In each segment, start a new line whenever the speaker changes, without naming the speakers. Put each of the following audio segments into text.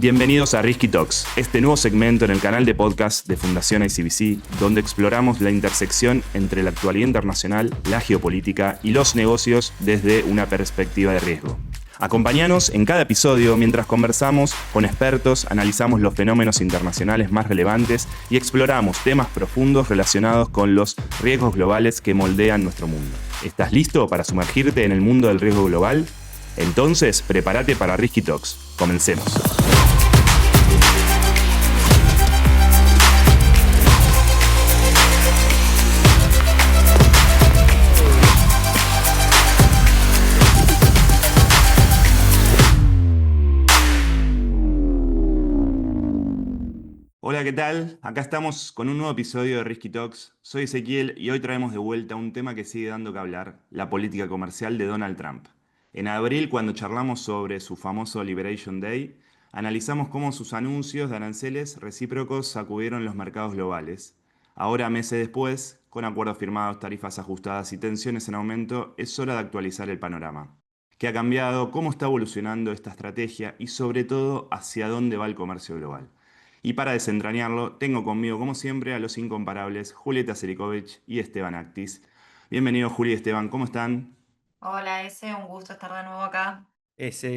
Bienvenidos a Risky Talks, este nuevo segmento en el canal de podcast de Fundación ICBC, donde exploramos la intersección entre la actualidad internacional, la geopolítica y los negocios desde una perspectiva de riesgo. Acompáñanos en cada episodio mientras conversamos con expertos, analizamos los fenómenos internacionales más relevantes y exploramos temas profundos relacionados con los riesgos globales que moldean nuestro mundo. ¿Estás listo para sumergirte en el mundo del riesgo global? Entonces, prepárate para Risky Talks. Comencemos. Hola, ¿qué tal? Acá estamos con un nuevo episodio de Risky Talks. Soy Ezequiel y hoy traemos de vuelta un tema que sigue dando que hablar, la política comercial de Donald Trump. En abril, cuando charlamos sobre su famoso Liberation Day, analizamos cómo sus anuncios de aranceles recíprocos sacudieron los mercados globales. Ahora, meses después, con acuerdos firmados, tarifas ajustadas y tensiones en aumento, es hora de actualizar el panorama. ¿Qué ha cambiado? ¿Cómo está evolucionando esta estrategia? Y sobre todo, ¿hacia dónde va el comercio global? Y para desentrañarlo, tengo conmigo, como siempre, a los incomparables Julieta Serikovic y Esteban Actis. Bienvenidos, Juli y Esteban, ¿cómo están?
Hola, un gusto estar de nuevo acá.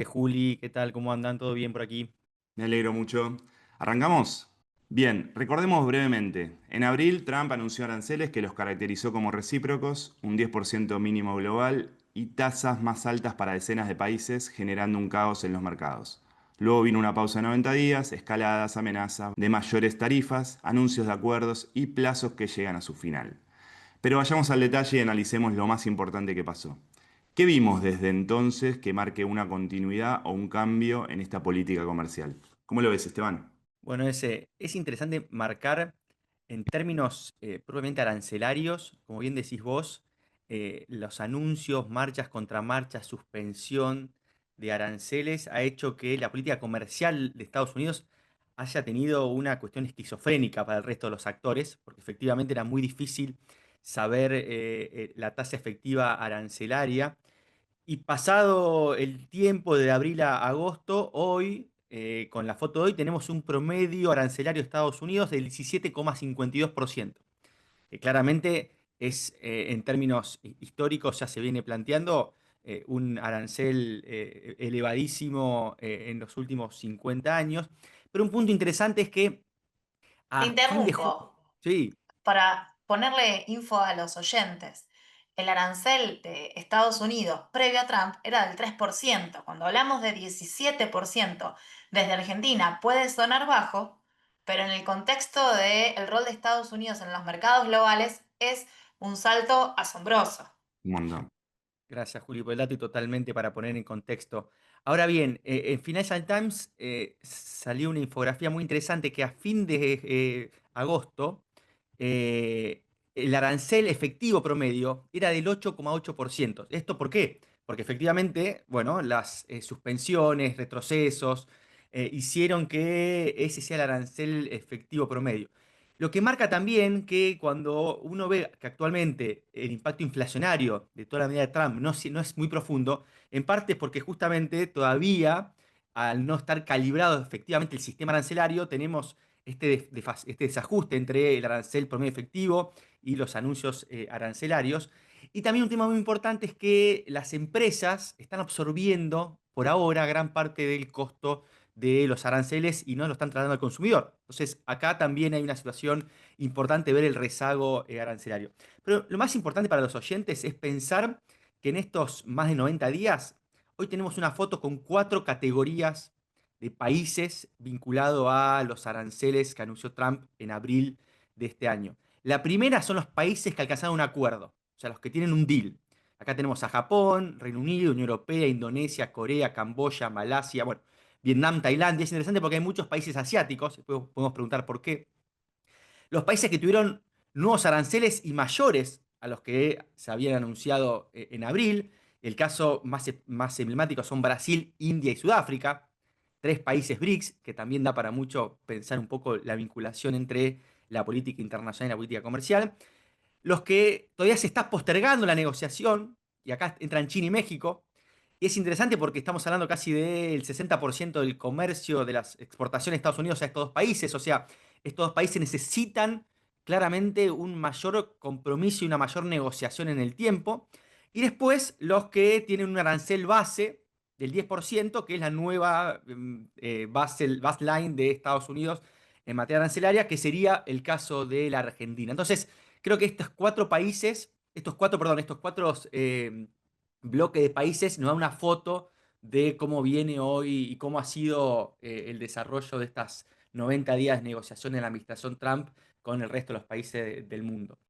Juli, ¿qué tal? ¿Cómo andan? ¿Todo bien por aquí?
Me alegro mucho. ¿Arrancamos? Bien, recordemos brevemente. En abril, Trump anunció aranceles que los caracterizó como recíprocos, un 10% mínimo global y tasas más altas para decenas de países, generando un caos en los mercados. Luego vino una pausa de 90 días, escaladas, amenazas de mayores tarifas, anuncios de acuerdos y plazos que llegan a su final. Pero vayamos al detalle y analicemos lo más importante que pasó. ¿Qué vimos desde entonces que marque una continuidad o un cambio en esta política comercial? ¿Cómo lo ves, Esteban?
Bueno, es interesante marcar en términos propiamente arancelarios, como bien decís vos, los anuncios, marchas contra marchas, suspensión de aranceles ha hecho que la política comercial de Estados Unidos haya tenido una cuestión esquizofrénica para el resto de los actores, porque efectivamente era muy difícil saber la tasa efectiva arancelaria. Y pasado el tiempo de abril a agosto, hoy, con la foto de hoy, tenemos un promedio arancelario de Estados Unidos del 17,52%, que claramente es, en términos históricos, ya se viene planteando un arancel elevadísimo en los últimos 50 años. Pero un punto interesante es que
Te
a fin de julio,
interrumpo
sí,
para ponerle info a los oyentes. El arancel de Estados Unidos previo a Trump era del 3%. Cuando hablamos de 17% desde Argentina puede sonar bajo, pero en el contexto del rol de Estados Unidos en los mercados globales es un salto asombroso.
Un montón.
gracias, Juli, por el dato y totalmente para poner en contexto. Ahora bien, en Financial Times salió una infografía muy interesante que a fin de agosto eh, el arancel efectivo promedio era del 8,8%. ¿Esto por qué? Porque efectivamente, bueno, las suspensiones, retrocesos, hicieron que ese sea el arancel efectivo promedio. Lo que marca también que cuando uno ve que actualmente el impacto inflacionario de toda la medida de Trump no es muy profundo, en parte es porque justamente todavía, al no estar calibrado efectivamente el sistema arancelario, tenemos este desajuste entre el arancel promedio efectivo y los anuncios arancelarios. Y también un tema muy importante es que las empresas están absorbiendo por ahora gran parte del costo de los aranceles y no lo están tratando al consumidor. Entonces, acá también hay una situación importante ver el rezago arancelario. Pero lo más importante para los oyentes es pensar que en estos más de 90 días, hoy tenemos una foto con 4 categorías de países vinculados a los aranceles que anunció Trump en abril de este año. La primera son los países que alcanzaron un acuerdo, o sea, los que tienen un deal. Acá tenemos a Japón, Reino Unido, Unión Europea, Indonesia, Corea, Camboya, Malasia, bueno, Vietnam, Tailandia. Es interesante porque hay muchos países asiáticos, después podemos preguntar por qué. Los países que tuvieron nuevos aranceles y mayores a los que se habían anunciado en abril. El caso más emblemático son Brasil, India y Sudáfrica, 3 países BRICS, que también da para mucho pensar un poco la vinculación entre la política internacional y la política comercial. Los que todavía se está postergando la negociación, y acá entran China y México, Y es interesante porque estamos hablando casi del 60% del comercio de las exportaciones de Estados Unidos a estos dos países. O sea, estos dos países necesitan claramente un mayor compromiso y una mayor negociación en el tiempo. Y después los que tienen un arancel base del 10%, que es la nueva baseline de Estados Unidos en materia arancelaria, que sería el caso de la Argentina. Entonces, creo que estos cuatro países, estos cuatro bloque de países nos da una foto de cómo viene hoy y cómo ha sido el desarrollo de estas 90 días de negociación en la administración Trump con el resto de los países del mundo.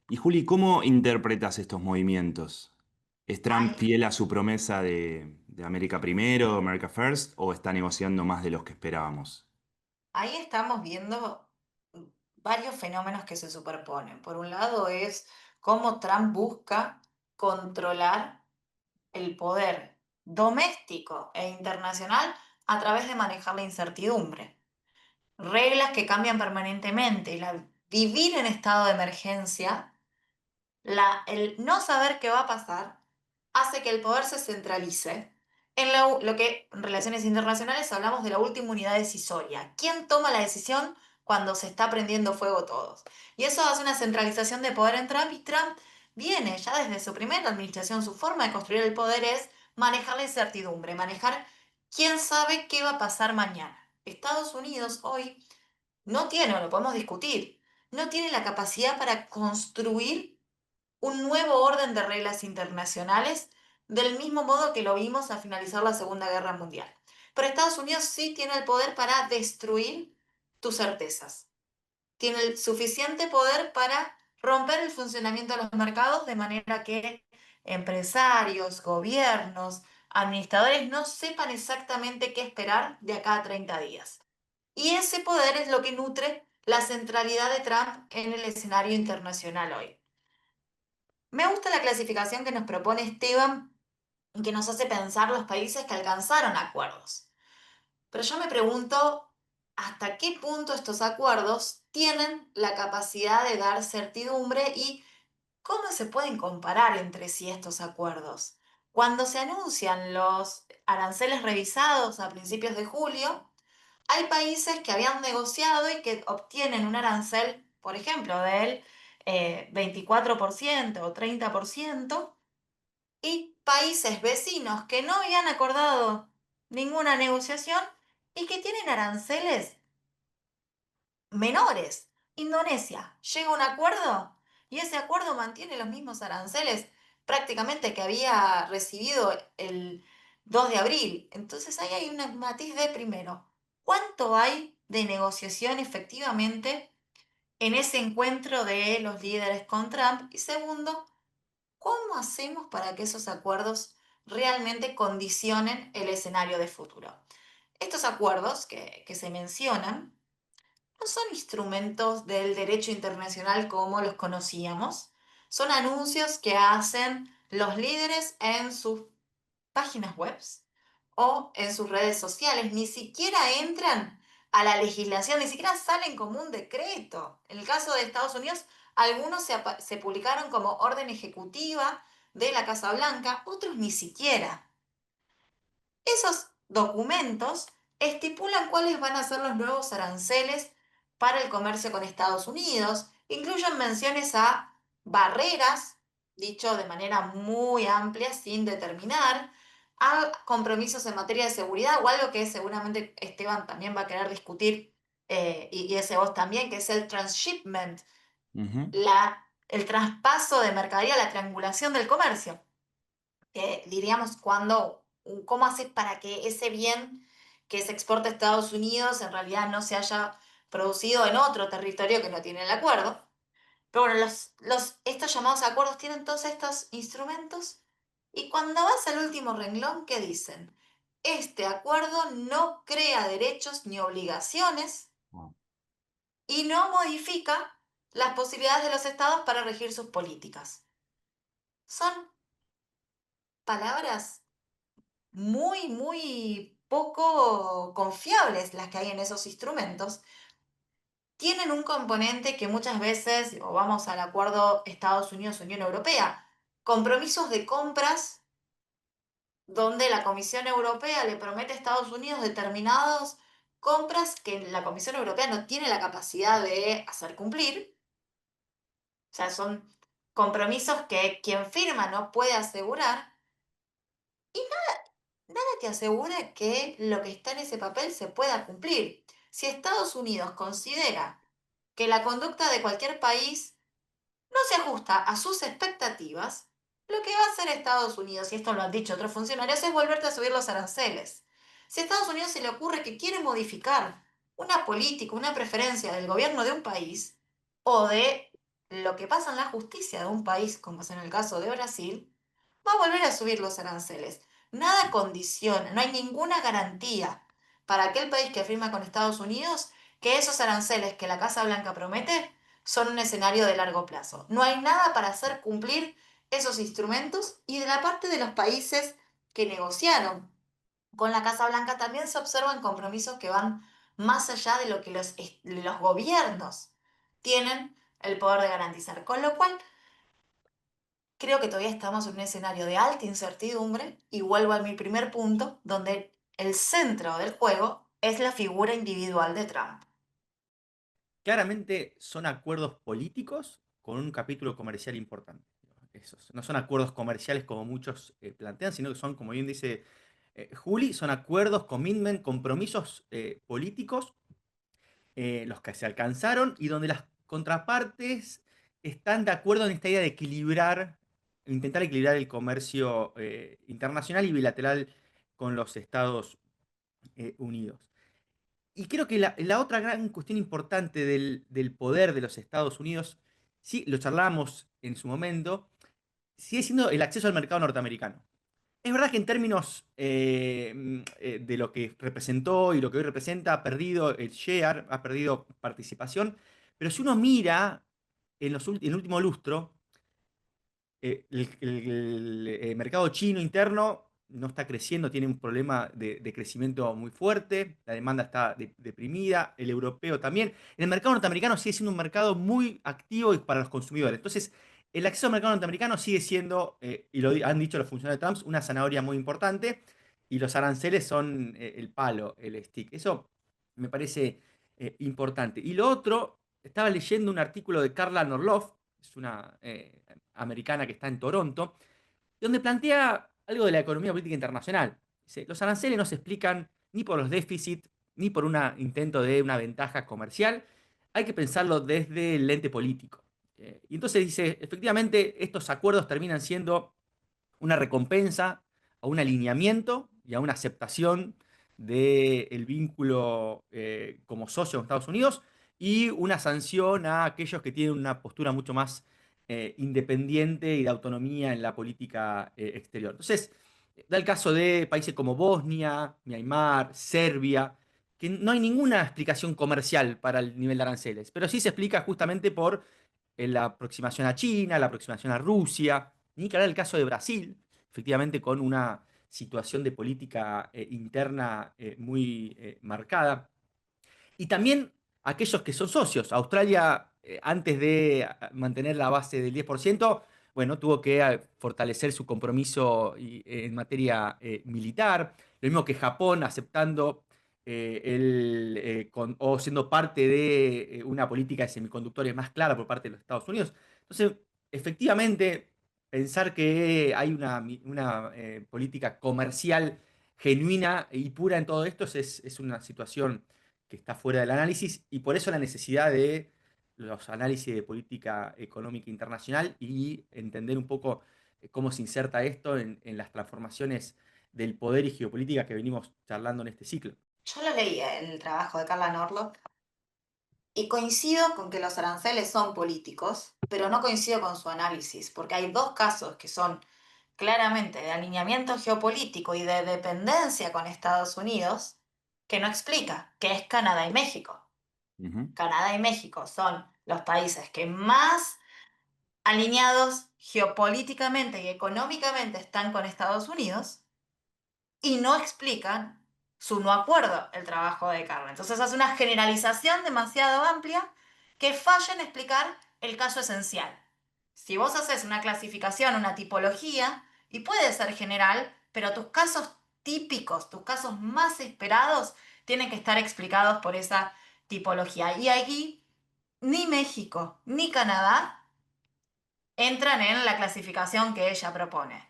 Y Juli, ¿cómo interpretas estos movimientos? ¿Es Trump
Ahí,
fiel a su promesa de América primero, America First, o está negociando más de los que esperábamos?
ahí estamos viendo varios fenómenos que se superponen. Por un lado es cómo Trump busca controlar el poder doméstico e internacional a través de manejar la incertidumbre. Reglas que cambian permanentemente. Vivir en estado de emergencia, el no saber qué va a pasar, hace que el poder se centralice en lo que en relaciones internacionales hablamos de la última unidad decisoria. ¿Quién toma la decisión cuando se está prendiendo fuego todos? Y eso hace una centralización de poder en Trump y Trump viene ya desde su primera administración, su forma de construir el poder es manejar la incertidumbre, manejar quién sabe qué va a pasar mañana. Estados Unidos hoy no tiene, o lo podemos discutir, no tiene la capacidad para construir un nuevo orden de reglas internacionales del mismo modo que lo vimos a finalizar la Segunda Guerra Mundial. Pero Estados Unidos sí tiene el poder para destruir tus certezas. Tiene el suficiente poder para romper el funcionamiento de los mercados de manera que empresarios, gobiernos, administradores no sepan exactamente qué esperar de acá a 30 días. Y ese poder es lo que nutre la centralidad de Trump en el escenario internacional hoy. Me gusta la clasificación que nos propone Esteban y que nos hace pensar los países que alcanzaron acuerdos. Pero yo me pregunto hasta qué punto estos acuerdos tienen la capacidad de dar certidumbre y cómo se pueden comparar entre sí estos acuerdos. Cuando se anuncian los aranceles revisados a principios de julio, hay países que habían negociado y que obtienen un arancel, por ejemplo, del 24% o 30%, y países vecinos que no habían acordado ninguna negociación y que tienen aranceles menores. Indonesia llega a un acuerdo y ese acuerdo mantiene los mismos aranceles prácticamente que había recibido el 2 de abril. Entonces ahí hay un matiz de primero, ¿cuánto hay de negociación efectivamente en ese encuentro de los líderes con Trump? Y segundo, ¿cómo hacemos para que esos acuerdos realmente condicionen el escenario de futuro? Estos acuerdos que se mencionan no son instrumentos del derecho internacional como los conocíamos, son anuncios que hacen los líderes en sus páginas web o en sus redes sociales, ni siquiera entran a la legislación, ni siquiera salen como un decreto. En el caso de Estados Unidos, algunos se publicaron como orden ejecutiva de la Casa Blanca, otros ni siquiera. Esos documentos estipulan cuáles van a ser los nuevos aranceles para el comercio con Estados Unidos, incluyen menciones a barreras, dicho de manera muy amplia, sin determinar, a compromisos en materia de seguridad o algo que seguramente Esteban también va a querer discutir, y ese vos también, que es el transshipment,
Ujú.
el traspaso de mercadería, la triangulación del comercio, diríamos, cómo haces para que ese bien que se exporta a Estados Unidos en realidad no se haya producido en otro territorio que no tiene el acuerdo. Pero bueno, estos llamados acuerdos tienen todos estos instrumentos y cuando vas al último renglón, ¿qué dicen? Este acuerdo no crea derechos ni obligaciones
Wow.
y no modifica las posibilidades de los estados para regir sus políticas. Son palabras muy poco confiables las que hay en esos instrumentos, tienen un componente que muchas veces, o vamos al acuerdo Estados Unidos-Unión Europea, compromisos de compras donde la Comisión Europea le promete a Estados Unidos determinadas compras que la Comisión Europea no tiene la capacidad de hacer cumplir. O sea, son compromisos que quien firma no puede asegurar. Y nada te asegura que lo que está en ese papel se pueda cumplir. Si Estados Unidos considera que la conducta de cualquier país no se ajusta a sus expectativas, lo que va a hacer Estados Unidos, y esto lo han dicho otros funcionarios, es volverte a subir los aranceles. Si a Estados Unidos se le ocurre que quiere modificar una política, una preferencia del gobierno de un país, o de lo que pasa en la justicia de un país, como es en el caso de Brasil, va a volver a subir los aranceles. Nada condiciona, no hay ninguna garantía para aquel país que firma con Estados Unidos que esos aranceles que la Casa Blanca promete son un escenario de largo plazo. No hay nada para hacer cumplir esos instrumentos y de la parte de los países que negociaron con la Casa Blanca también se observan compromisos que van más allá de lo que los gobiernos tienen el poder de garantizar. Con lo cual, creo que todavía estamos en un escenario de alta incertidumbre y vuelvo a mi primer punto, donde el centro del juego es la figura individual de Trump.
Claramente son acuerdos políticos con un capítulo comercial importante. Esos. No son acuerdos comerciales como muchos plantean, sino que son, como bien dice Juli, son acuerdos, commitment, compromisos políticos, los que se alcanzaron y donde las contrapartes están de acuerdo en esta idea de equilibrar, intentar equilibrar el comercio internacional y bilateral con los Estados Unidos. Y creo que la otra gran cuestión importante del poder de los Estados Unidos, sí, lo charlamos en su momento, sigue siendo el acceso al mercado norteamericano. Es verdad que en términos de lo que representó y lo que hoy representa, ha perdido el share, ha perdido participación, pero si uno mira en el último lustro, el mercado chino interno no está creciendo, tiene un problema de crecimiento muy fuerte, la demanda está deprimida, el europeo también. El mercado norteamericano sigue siendo un mercado muy activo y para los consumidores. Entonces, el acceso al mercado norteamericano sigue siendo, y lo han dicho los funcionarios de Trump, una zanahoria muy importante, y los aranceles son el palo, el stick. Eso me parece importante. Y lo otro, estaba leyendo un artículo de Carla Norloff, es una americana que está en Toronto, donde plantea algo de la economía política internacional. Dice, los aranceles no se explican ni por los déficits, ni por un intento de una ventaja comercial, hay que pensarlo desde el lente político. Y entonces dice, efectivamente, estos acuerdos terminan siendo una recompensa, a un alineamiento y a una aceptación del vínculo como socio con Estados Unidos y una sanción a aquellos que tienen una postura mucho más independiente y de autonomía en la política exterior. Entonces, da el caso de países como Bosnia, Myanmar, Serbia, que no hay ninguna explicación comercial para el nivel de aranceles, pero sí se explica justamente por la aproximación a China, la aproximación a Rusia, ni que hablar el caso de Brasil, efectivamente con una situación de política interna muy marcada. Y también aquellos que son socios. Australia, antes de mantener la base del 10%, bueno, tuvo que fortalecer su compromiso en materia militar. Lo mismo que Japón, aceptando o siendo parte de una política de semiconductores más clara por parte de los Estados Unidos. Entonces, efectivamente, pensar que hay una política comercial genuina y pura en todo esto es una situación que está fuera del análisis y por eso la necesidad de los análisis de política económica internacional y entender un poco cómo se inserta esto en las transformaciones del poder y geopolítica que venimos charlando en este ciclo.
Yo lo leí el trabajo de Carla Norlock y coincido con que los aranceles son políticos, pero no coincido con su análisis, porque hay dos casos que son claramente de alineamiento geopolítico y de dependencia con Estados Unidos que no explica, que es Canadá y México.
Ujú.
Canadá y México son los países que más alineados geopolíticamente y económicamente están con Estados Unidos y no explican su no acuerdo el trabajo de Carla. Entonces hace una generalización demasiado amplia que falla en explicar el caso esencial. Si vos haces una clasificación, una tipología, y puede ser general, pero tus casos típicos, tus casos más esperados, tienen que estar explicados por esa tipología. Y aquí ni México ni Canadá entran en la clasificación que ella propone.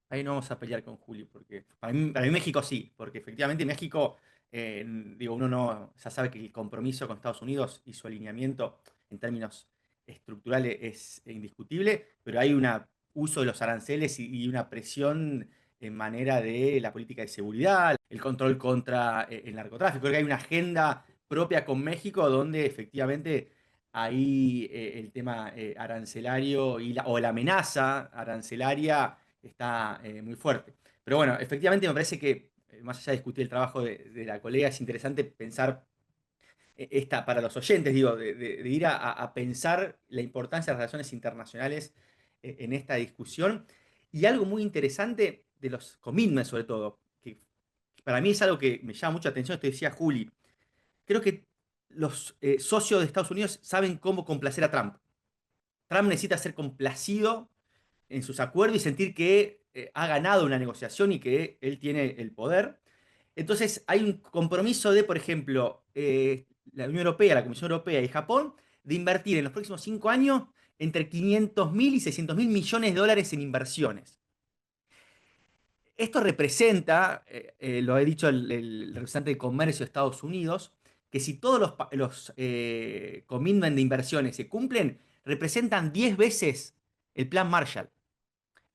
Ahí no vamos a pelear con Juli, porque para mí México sí, porque efectivamente México, digo, uno no, ya sabe que el compromiso con Estados Unidos y su alineamiento en términos estructurales es indiscutible, pero hay un uso de los aranceles y una presión en manera de la política de seguridad, el control contra el narcotráfico. Creo que hay una agenda propia con México donde efectivamente ahí el tema arancelario o la amenaza arancelaria está muy fuerte. Pero bueno, efectivamente me parece que, más allá de discutir el trabajo de la colega, es interesante pensar para los oyentes, digo, de ir a pensar la importancia de las relaciones internacionales en esta discusión. Y algo muy interesante de los commitments, sobre todo, que para mí es algo que me llama mucha atención, esto decía Juli. Creo que los socios de Estados Unidos saben cómo complacer a Trump. Trump necesita ser complacido en sus acuerdos y sentir que ha ganado una negociación y que él tiene el poder. Entonces hay un compromiso de, por ejemplo, la Unión Europea, la Comisión Europea y Japón, de invertir en los próximos 5 años entre 500.000 y 600.000 millones de dólares en inversiones. Esto representa, lo ha dicho el representante de Comercio de Estados Unidos, que si todos los commitments de inversiones se cumplen, representan 10 veces el plan Marshall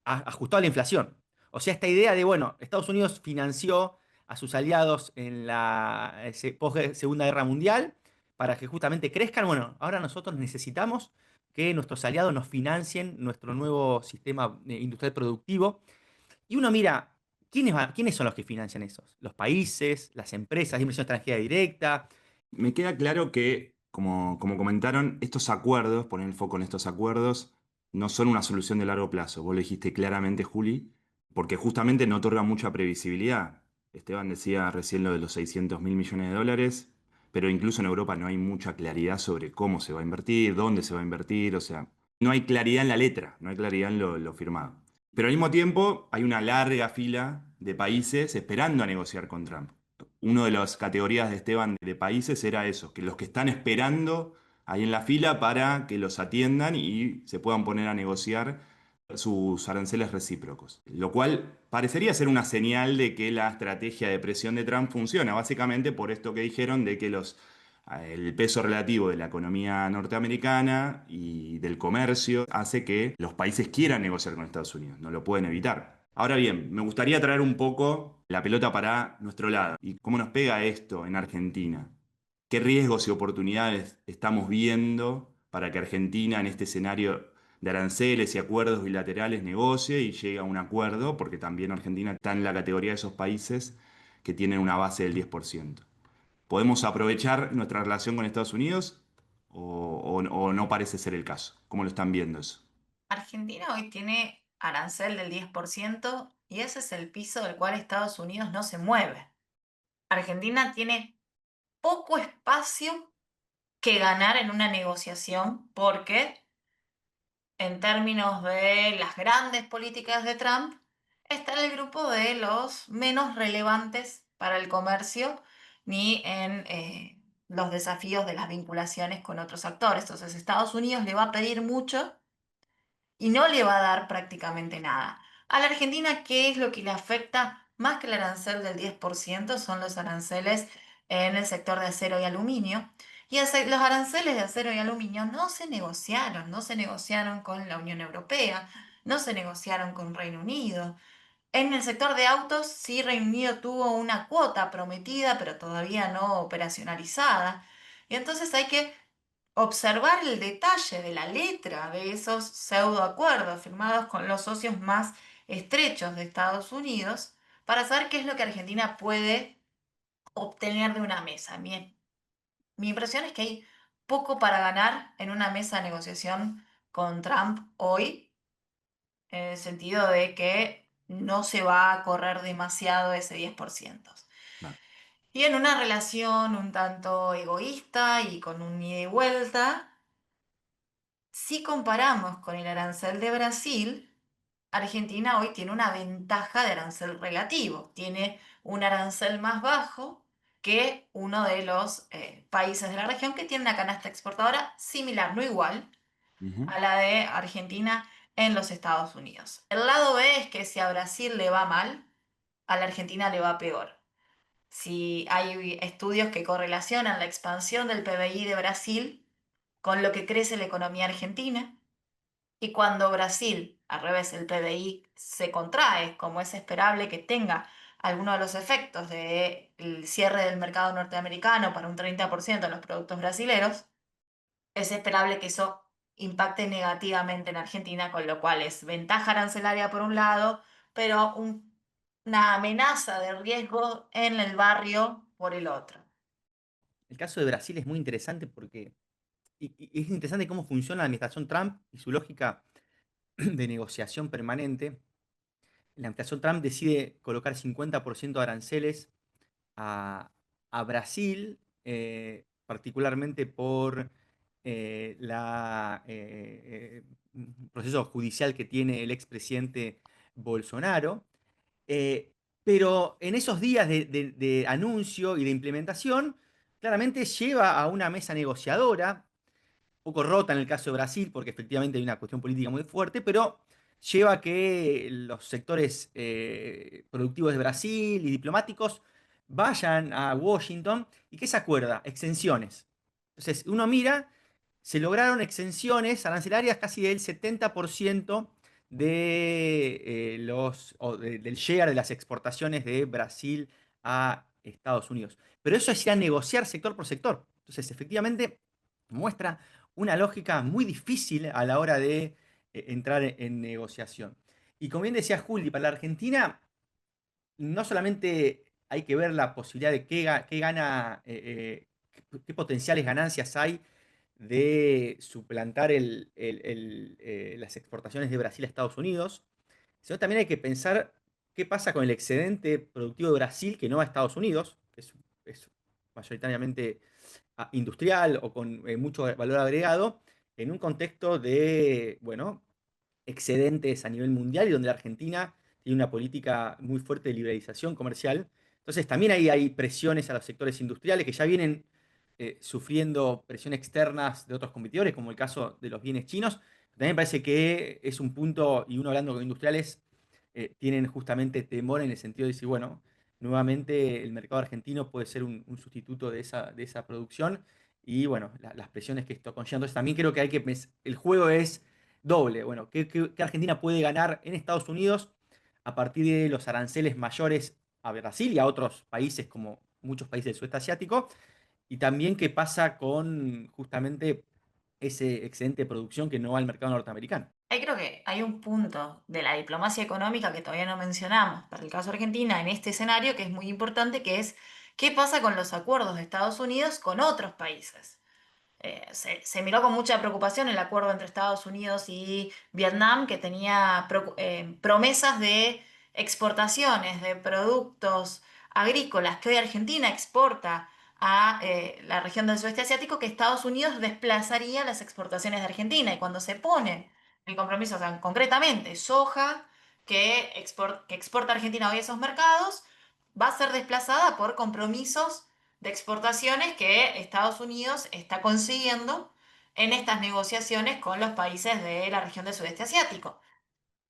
ajustado a la inflación. O sea, esta idea de, bueno, Estados Unidos financió a sus aliados en la Segunda Guerra Mundial para que justamente crezcan. Bueno, ahora nosotros necesitamos que nuestros aliados nos financien nuestro nuevo sistema industrial productivo. Y uno mira, ¿quiénes son los que financian esos? Los países, las empresas de inversión extranjera directa.
Me queda claro que, como comentaron, estos acuerdos, poner el foco en estos acuerdos, no son una solución de largo plazo. Vos lo dijiste claramente, Juli, porque justamente no otorgan mucha previsibilidad. Esteban decía recién lo de los 600.000 millones de dólares, pero incluso en Europa no hay mucha claridad sobre cómo se va a invertir, dónde se va a invertir, o sea, no hay claridad en la letra, no hay claridad en lo firmado. Pero al mismo tiempo hay una larga fila de países esperando a negociar con Trump. Una de las categorías de Esteban de países era eso, que los que están esperando ahí en la fila para que los atiendan y se puedan poner a negociar sus aranceles recíprocos. Lo cual parecería ser una señal de que la estrategia de presión de Trump funciona, básicamente por esto que dijeron de que el peso relativo de la economía norteamericana y del comercio hace que los países quieran negociar con Estados Unidos, no lo pueden evitar. Ahora bien, me gustaría traer un poco la pelota para nuestro lado y cómo nos pega esto en Argentina. ¿Qué riesgos y oportunidades estamos viendo para que Argentina en este escenario de aranceles y acuerdos bilaterales negocie y llegue a un acuerdo? Porque también Argentina está en la categoría de esos países que tienen una base del 10%. ¿Podemos aprovechar nuestra relación con Estados Unidos o no parece ser el caso? ¿Cómo lo están viendo eso?
Argentina hoy tiene arancel del 10% y ese es el piso del cual Estados Unidos no se mueve. Argentina tiene poco espacio que ganar en una negociación porque en términos de las grandes políticas de Trump, está en el grupo de los menos relevantes para el comercio ni en los desafíos de las vinculaciones con otros actores. Entonces, Estados Unidos le va a pedir mucho y no le va a dar prácticamente nada. A la Argentina, ¿qué es lo que le afecta? Más que el arancel del 10% son los aranceles en el sector de acero y aluminio. Y los aranceles de acero y aluminio no se negociaron con la Unión Europea, no se negociaron con Reino Unido. En el sector de autos, sí, Reino Unido tuvo una cuota prometida, pero todavía no operacionalizada. Y entonces hay que observar el detalle de la letra de esos pseudoacuerdos firmados con los socios más estrechos de Estados Unidos para saber qué es lo que Argentina puede obtener de una mesa. Mi impresión es que hay poco para ganar en una mesa de negociación con Trump hoy, en el sentido de que no se va a correr demasiado ese 10%.
No.
Y en una relación un tanto egoísta y con un ida y vuelta, si comparamos con el arancel de Brasil, Argentina hoy tiene una ventaja de arancel relativo, tiene un arancel más bajo que uno de los países de la región que tiene una canasta exportadora similar, no igual,
Ujú,
a la de Argentina en los Estados Unidos. El lado B es que si a Brasil le va mal, a la Argentina le va peor. Si hay estudios que correlacionan la expansión del PBI de Brasil con lo que crece la economía argentina, y cuando Brasil, al revés, el PBI se contrae, como es esperable que tenga alguno de los efectos del cierre del mercado norteamericano para un 30% de los productos brasileros, es esperable que eso impacte negativamente en Argentina, con lo cual es ventaja arancelaria por un lado, pero una amenaza de riesgo en el barrio por el otro.
El caso de Brasil es muy interesante porque y es interesante cómo funciona la administración Trump y su lógica de negociación permanente. La administración Trump decide colocar 50% de aranceles a, a Brasil, particularmente por proceso judicial que tiene el expresidente Bolsonaro. Eh, pero en esos días de anuncio y de implementación, claramente lleva a una mesa negociadora poco rota en el caso de Brasil, porque efectivamente hay una cuestión política muy fuerte, pero lleva a que los sectores productivos de Brasil y diplomáticos vayan a Washington y ¿qué se acuerda? Exenciones. Entonces, uno mira, se lograron exenciones arancelarias casi del 70% del share de las exportaciones de Brasil a Estados Unidos. Pero eso es ir a negociar sector por sector. Entonces, efectivamente, muestra una lógica muy difícil a la hora de entrar en negociación. Y como bien decía Juli, para la Argentina no solamente hay que ver la posibilidad de qué gana, qué potenciales ganancias hay de suplantar las exportaciones de Brasil a Estados Unidos, sino también hay que pensar qué pasa con el excedente productivo de Brasil que no va a Estados Unidos, que es mayoritariamente industrial o con mucho valor agregado, en un contexto de, bueno, excedentes a nivel mundial y donde la Argentina tiene una política muy fuerte de liberalización comercial. Entonces también ahí hay presiones a los sectores industriales que ya vienen sufriendo presiones externas de otros competidores, como el caso de los bienes chinos. También parece que es un punto, y uno hablando con industriales, tienen justamente temor en el sentido de decir, bueno, nuevamente el mercado argentino puede ser un sustituto de esa producción y bueno, las presiones que esto conlleva. Entonces también creo que el juego es doble. Bueno, ¿qué Argentina puede ganar en Estados Unidos a partir de los aranceles mayores a Brasil y a otros países como muchos países del sudeste asiático? Y también qué pasa con justamente ese excedente de producción que no va al mercado norteamericano.
Ahí creo que hay un punto de la diplomacia económica que todavía no mencionamos para el caso de Argentina en este escenario que es muy importante, que es qué pasa con los acuerdos de Estados Unidos con otros países. Se miró con mucha preocupación el acuerdo entre Estados Unidos y Vietnam, que tenía promesas de exportaciones de productos agrícolas que hoy Argentina exporta a la región del sudeste asiático, que Estados Unidos desplazaría las exportaciones de Argentina. Y cuando se pone el compromiso, o sea, concretamente, soja que exporta Argentina hoy a esos mercados, va a ser desplazada por compromisos de exportaciones que Estados Unidos está consiguiendo en estas negociaciones con los países de la región del sudeste asiático.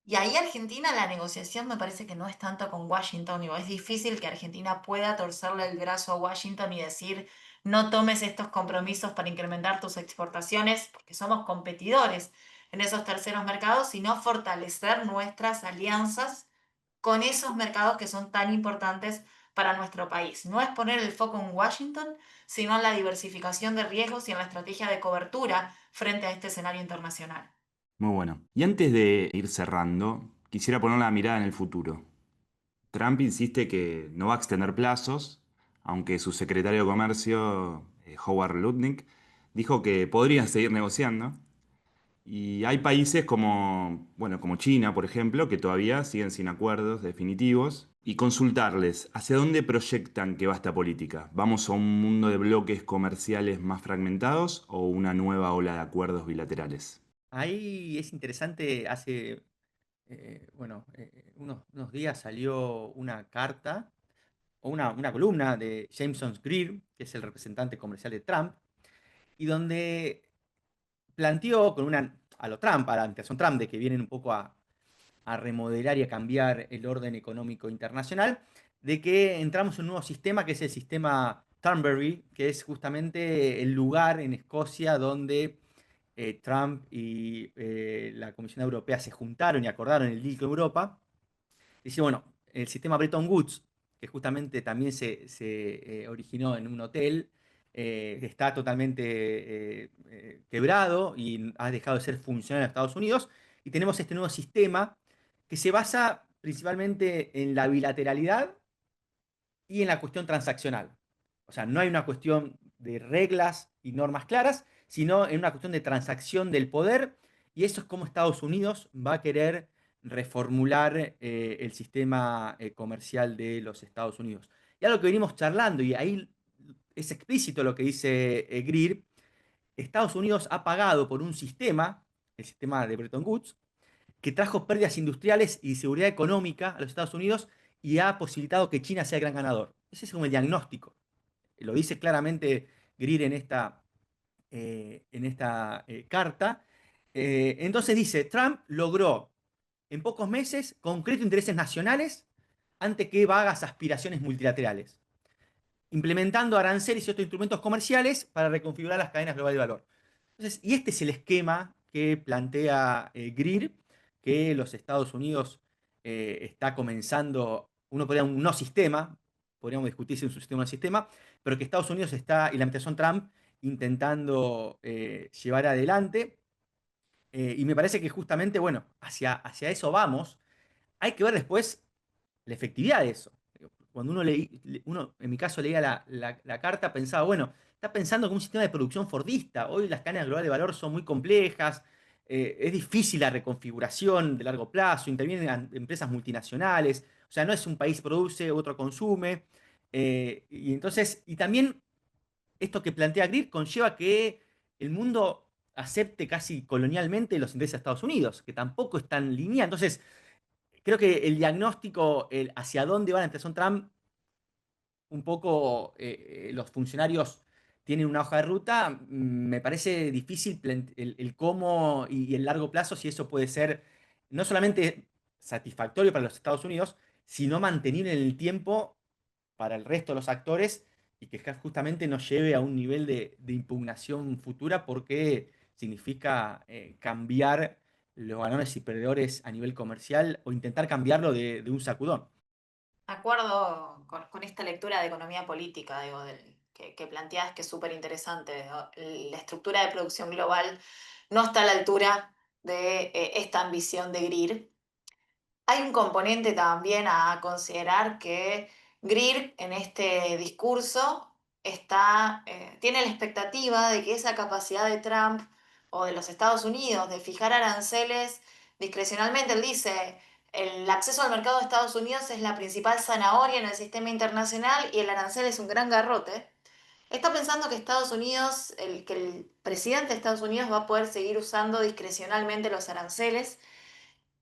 Y ahí Argentina, la negociación me parece que no es tanto con Washington, digo, es difícil que Argentina pueda torcerle el brazo a Washington y decir, no tomes estos compromisos para incrementar tus exportaciones, porque somos competidores en esos terceros mercados, sino fortalecer nuestras alianzas con esos mercados que son tan importantes para nuestro país. No es poner el foco en Washington, sino en la diversificación de riesgos y en la estrategia de cobertura frente a este escenario internacional.
muy bueno. Y antes de ir cerrando, quisiera poner la mirada en el futuro. Trump insiste que no va a extender plazos, aunque su secretario de Comercio, Howard Lutnick, dijo que podrían seguir negociando. Y hay países como, bueno, como China, por ejemplo, que todavía siguen sin acuerdos definitivos. Y consultarles, ¿hacia dónde proyectan que va esta política? ¿Vamos a un mundo de bloques comerciales más fragmentados o una nueva ola de acuerdos bilaterales?
Ahí es interesante, hace unos días salió una carta o una columna de Jameson Greer, que es el representante comercial de Trump, y donde planteó a lo Trump, a la administración Trump, de que vienen un poco a remodelar y a cambiar el orden económico internacional, de que entramos en un nuevo sistema que es el sistema Turnberry, que es justamente el lugar en Escocia donde Trump y la Comisión Europea se juntaron y acordaron el deal con Europa. Dice, bueno, el sistema Bretton Woods, que justamente también se originó en un hotel, está totalmente quebrado y ha dejado de ser funcional en Estados Unidos. Y tenemos este nuevo sistema que se basa principalmente en la bilateralidad y en la cuestión transaccional. O sea, no hay una cuestión de reglas y normas claras, sino en una cuestión de transacción del poder, y eso es como Estados Unidos va a querer reformular el sistema comercial de los Estados Unidos. Y algo que venimos charlando, y ahí es explícito lo que dice Greer, Estados Unidos ha pagado por un sistema, el sistema de Bretton Woods, que trajo pérdidas industriales y seguridad económica a los Estados Unidos y ha posibilitado que China sea el gran ganador. Ese es como el diagnóstico. Lo dice claramente Greer en esta carta. Entonces dice, Trump logró en pocos meses concretos intereses nacionales ante que vagas aspiraciones multilaterales, implementando aranceles y otros instrumentos comerciales para reconfigurar las cadenas globales de valor. Entonces, y este es el esquema que plantea Greer, que los Estados Unidos está comenzando, uno podría un no sistema, podríamos discutir si es un sistema o no sistema, pero que Estados Unidos está, y la administración Trump, intentando llevar adelante. Y me parece que justamente, bueno, hacia eso vamos. Hay que ver después la efectividad de eso. Cuando uno en mi caso leía la carta, pensaba, bueno, está pensando como un sistema de producción fordista. Hoy las cadenas globales de valor son muy complejas, es difícil la reconfiguración de largo plazo, intervienen empresas multinacionales, o sea, no es un país produce, otro consume. Y entonces, y también esto que plantea Greer conlleva que el mundo acepte casi colonialmente los intereses de Estados Unidos, que tampoco es tan lineal. Entonces, creo que el diagnóstico, el hacia dónde va la administración Trump, un poco los funcionarios tienen una hoja de ruta, me parece difícil el cómo y el largo plazo, si eso puede ser no solamente satisfactorio para los Estados Unidos, sino mantenible en el tiempo para el resto de los actores y que justamente nos lleve a un nivel de impugnación futura porque significa cambiar los ganadores y perdedores a nivel comercial o intentar cambiarlo de un sacudón.
De acuerdo con esta lectura de economía política, digo, que planteas, que es súper interesante. ¿No? La estructura de producción global no está a la altura de esta ambición de Greer. Hay un componente también a considerar que Greer en este discurso tiene la expectativa de que esa capacidad de Trump o de los Estados Unidos de fijar aranceles discrecionalmente, él dice, el acceso al mercado de Estados Unidos es la principal zanahoria en el sistema internacional y el arancel es un gran garrote. Está pensando que Estados Unidos, que el presidente de Estados Unidos va a poder seguir usando discrecionalmente los aranceles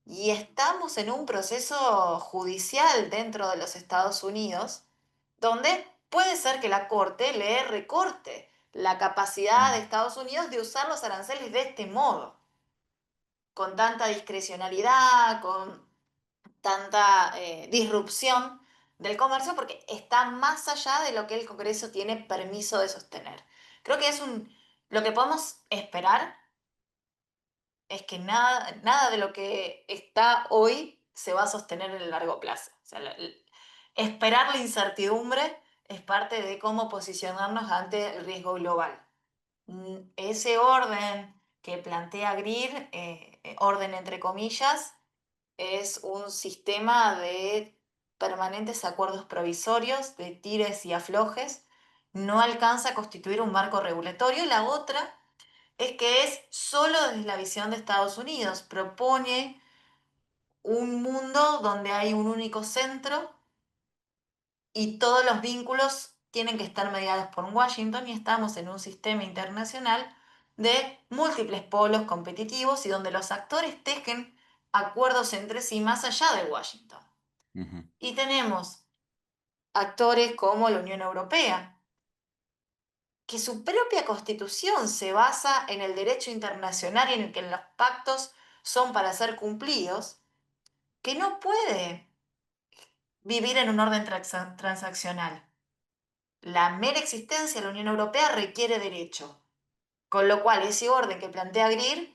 y estamos en un proceso judicial dentro de los Estados Unidos donde puede ser que la Corte le recorte la capacidad de
Mm.
Estados Unidos de usar los aranceles de este modo, con tanta discrecionalidad, con tanta disrupción del comercio, porque está más allá de lo que el Congreso tiene permiso de sostener. Creo que lo que podemos esperar es que nada de lo que está hoy se va a sostener en el largo plazo. O sea, esperar la incertidumbre es parte de cómo posicionarnos ante el riesgo global. Ese orden que plantea Greer, orden entre comillas, es un sistema de permanentes acuerdos provisorios, de tires y aflojes, no alcanza a constituir un marco regulatorio. Y la otra es que es solo desde la visión de Estados Unidos. Propone un mundo donde hay un único centro y todos los vínculos tienen que estar mediados por Washington y estamos en un sistema internacional de múltiples polos competitivos y donde los actores tejen acuerdos entre sí más allá de Washington.
Ujú.
Y tenemos actores como la Unión Europea, que su propia constitución se basa en el derecho internacional y en el que los pactos son para ser cumplidos, que no puede vivir en un orden transaccional. La mera existencia de la Unión Europea requiere derecho, con lo cual ese orden que plantea Greer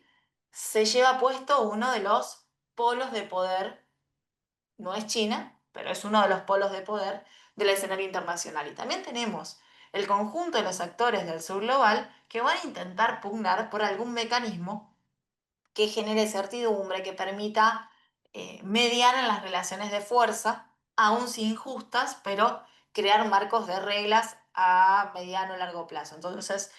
se lleva puesto uno de los polos de poder, no es China, pero es uno de los polos de poder del escenario internacional. Y también tenemos el conjunto de los actores del sur global que van a intentar pugnar por algún mecanismo que genere certidumbre, que permita mediar en las relaciones de fuerza, aún si injustas, pero crear marcos de reglas a mediano y largo plazo. Entonces,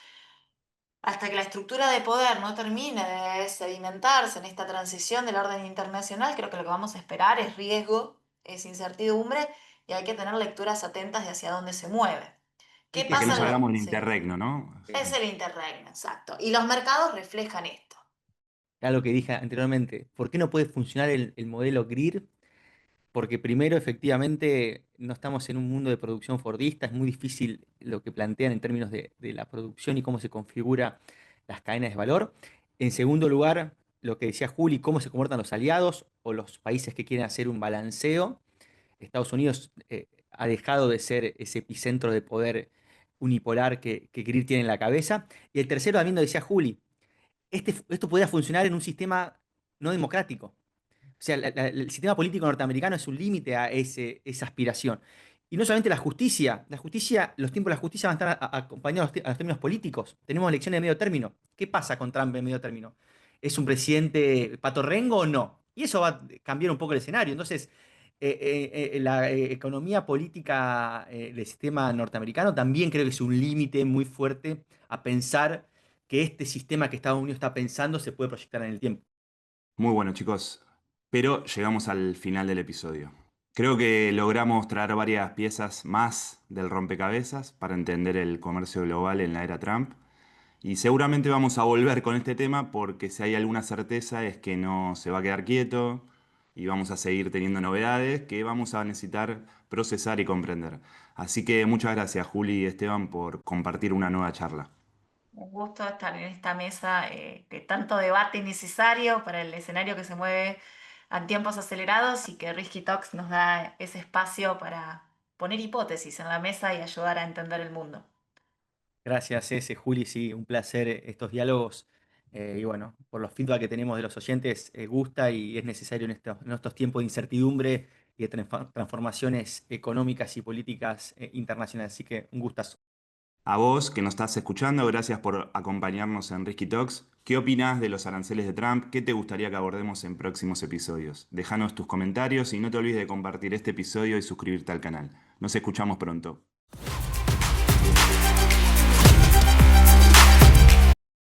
hasta que la estructura de poder no termine de sedimentarse en esta transición del orden internacional, creo que lo que vamos a esperar es riesgo, es incertidumbre y hay que tener lecturas atentas de hacia dónde se mueve. ¿Qué
Hasta que no
pasa
salgamos del
Sí,
interregno, ¿no?
es el interregno, exacto. Y los mercados reflejan esto.
Era lo que dije anteriormente. ¿Por qué no puede funcionar el modelo Greer? Porque primero, efectivamente, no estamos en un mundo de producción fordista, es muy difícil lo que plantean en términos de la producción y cómo se configura las cadenas de valor. En segundo lugar, lo que decía Juli, cómo se comportan los aliados o los países que quieren hacer un balanceo. Estados Unidos ha dejado de ser ese epicentro de poder unipolar que Greer tiene en la cabeza. Y el tercero, también lo decía Juli, esto podría funcionar en un sistema no democrático. O sea, el sistema político norteamericano es un límite a esa aspiración. Y no solamente la justicia, los tiempos de la justicia van a estar acompañados a los términos políticos. Tenemos elecciones de medio término. ¿Qué pasa con Trump en medio término? ¿Es un presidente patorrengo o no? Y eso va a cambiar un poco el escenario. Entonces, la economía política del sistema norteamericano también creo que es un límite muy fuerte a pensar que este sistema que Estados Unidos está pensando se puede proyectar en el tiempo.
Muy bueno, chicos. Pero llegamos al final del episodio. Creo que logramos traer varias piezas más del rompecabezas para entender el comercio global en la era Trump. Y seguramente vamos a volver con este tema porque si hay alguna certeza es que no se va a quedar quieto y vamos a seguir teniendo novedades que vamos a necesitar procesar y comprender. Así que muchas gracias, Juli y Esteban, por compartir una nueva charla.
Un gusto estar en esta mesa de tanto debate innecesario para el escenario que se mueve a tiempos acelerados y que Risky Talks nos da ese espacio para poner hipótesis en la mesa y ayudar a entender el mundo.
Gracias, ese Juli, sí, un placer estos diálogos. Y bueno, por los feedback que tenemos de los oyentes, gusta y es necesario en estos tiempos de incertidumbre y de transformaciones económicas y políticas internacionales. Así que un gustazo.
A vos que nos estás escuchando, gracias por acompañarnos en Risky Talks. ¿Qué opinás de los aranceles de Trump? ¿Qué te gustaría que abordemos en próximos episodios? Déjanos tus comentarios y no te olvides de compartir este episodio y suscribirte al canal. Nos escuchamos pronto.